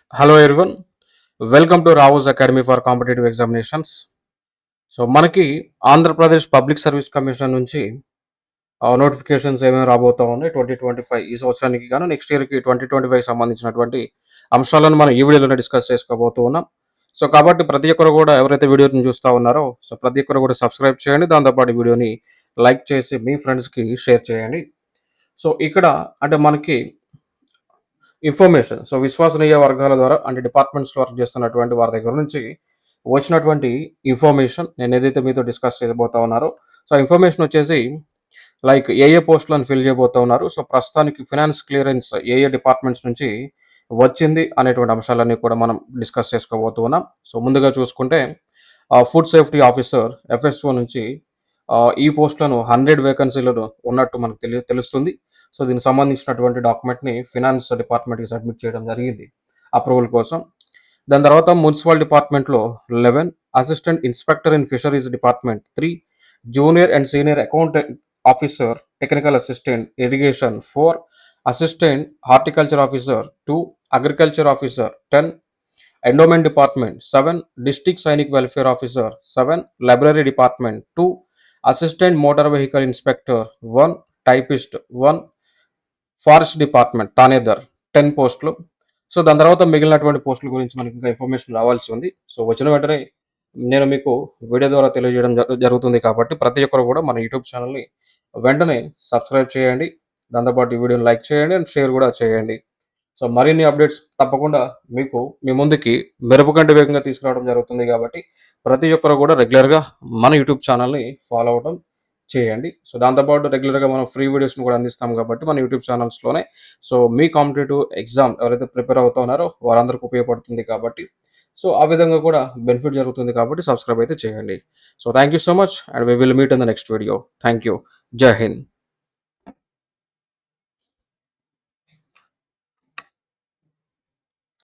Hello everyone, welcome to Rao's Academy for Competitive Examinations. So మనకి Andhra Pradesh public service commission నుంచి notifications ఏమేమి రాబోతా ఉన్నాయి 2025 ఈ సంవత్సరానికి గాను నెక్స్ట్ ఇయర్కి 2025 సంబంధించినటువంటి అంశాలను మనం ఈ వీడియోలోనే డిస్కస్ చేసుకోబోతూ ఉన్నాం. సో కాబట్టి ప్రతి ఒక్కరు కూడా ఎవరైతే వీడియోని చూస్తూ ఉన్నారో సో ప్రతి ఒక్కరు కూడా సబ్స్క్రైబ్ చేయండి, దాంతోపాటు వీడియోని లైక్ చేసి మీ ఫ్రెండ్స్కి షేర్ చేయండి. సో ఇక్కడ అంటే మనకి ఇన్ఫర్మేషన్ సో విశ్వసనీయ వర్గాల ద్వారా అంటే డిపార్ట్మెంట్స్లో వర్క్ చేస్తున్నటువంటి వారి దగ్గర నుంచి వచ్చినటువంటి ఇన్ఫర్మేషన్ నేను ఏదైతే మీతో డిస్కస్ చేయబోతా ఉన్నారో సో ఇన్ఫర్మేషన్ వచ్చేసి లైక్ ఏ పోస్టులను ఫిల్ చేయబోతా ఉన్నారు, సో ప్రస్తుతానికి ఫినాన్స్ క్లియరెన్స్ ఏ డిపార్ట్మెంట్స్ నుంచి వచ్చింది అనేటువంటి అంశాలన్నీ కూడా మనం డిస్కస్ చేసుకోబోతూ ఉన్నాం. సో ముందుగా చూసుకుంటే ఫుడ్ సేఫ్టీ ఆఫీసర్ ఎఫ్ఎస్ఓ నుంచి ఈ పోస్టులను 100 వేకెన్సీలను ఉన్నట్టు మనకు తెలుస్తుంది. సో దీనికి సంబంధించినటువంటి డాక్యుమెంట్ని ఫినాన్స్ డిపార్ట్మెంట్కి సబ్మిట్ చేయడం జరిగింది అప్రూవల్ కోసం. దాని తర్వాత మున్సిపల్ డిపార్ట్మెంట్లో 11, assistant inspector in fisheries department 3, junior and senior accountant officer technical assistant irrigation 4, assistant horticulture officer 2, agriculture officer 10, endowment department 7, district Sainik welfare officer 7, library department 2, assistant motor vehicle inspector 1, typist 1, forest department తానేదర్ 10 పోస్టులు. So దాని తర్వాత మిగిలినటువంటి పోస్టుల గురించి మనకి ఇంకా information రావాల్సి ఉంది. సో వచ్చిన వెంటనే నేను మీకు వీడియో ద్వారా తెలియజేయడం జరుగుతుంది కాబట్టి ప్రతి ఒక్కరు కూడా మన యూట్యూబ్ ఛానల్ని వెంటనే సబ్స్క్రైబ్ చేయండి, దాంతోపాటు ఈ వీడియోని లైక్ చేయండి అండ్ షేర్ కూడా చేయండి. సో మరిన్ని అప్డేట్స్ తప్పకుండా మీకు మీ ముందుకి మెరుపు కంటే వేగంగా తీసుకురావడం జరుగుతుంది కాబట్టి ప్రతి ఒక్కరు కూడా రెగ్యులర్గా మన యూట్యూబ్ ఛానల్ని ఫాలో అవడం చేయండి. సో దాంతోపాటు రెగ్యులర్గా మనం ఫ్రీ వీడియోస్ని కూడా అందిస్తాం కాబట్టి మన యూట్యూబ్ ఛానల్స్లోనే సో మీ కాంపిటేటివ్ ఎగ్జామ్ ఎవరైతే ప్రిపేర్ అవుతా ఉన్నారో వారందరికీ ఉపయోగపడుతుంది కాబట్టి సో ఆ విధంగా కూడా బెనిఫిట్ జరుగుతుంది కాబట్టి సబ్స్క్రైబ్ అయితే చేయండి. So thank you so much and we will meet in the next video. Thank you. Jai Hind.